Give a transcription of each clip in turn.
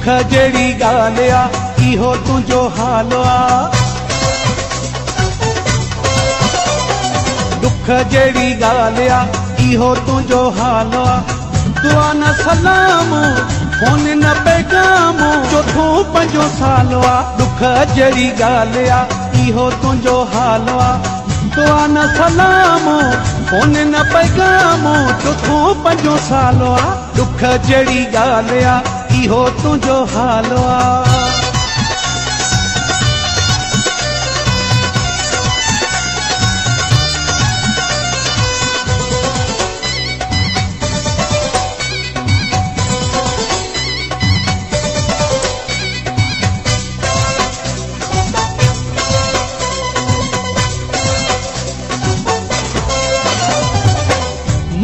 जहिड़ी ॻाल्हि आ इहो तुंहिंजो हाल आ। दुख जहिड़ी ॻाल्हि आ इहो तुंहिंजो हाल आ। दुआ न सलाम फोन न पैगाम चोथों पंजो साल आ। दुख जहिड़ी ॻाल्हि आ इहो तुंहिंजो हाल आ। दुआ न सलाम फोन न पैगाम चोथों पंजो साल आ। दुख जहिड़ी ॻाल्हि आ इहो तुंहिंजो हाल आ।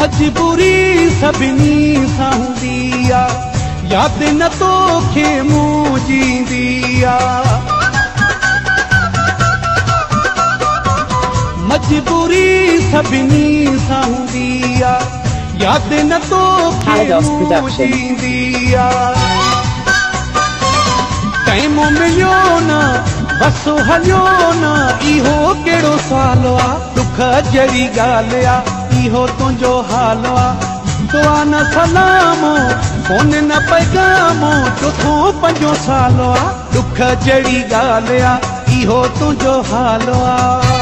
मजबूरी सभिनी सां हूंदी आ यादि न तोखे मूं जींदी आ। मजबूरी सभिनी सां हूंदी आ यादि न तोखे मूं जींदी आ। टाइम मिलियो न बस हलियो न इहो कहिड़ो साल आ। दुख जहिड़ी ॻाल्हि आ इहो तुंहिंजो हाल आ। दुआ न सलाम फोन न पैगाम चोथों पंजो साल आ। दुख जहिड़ी ॻाल्हि आ इहो तुंहिंजो हाल आ।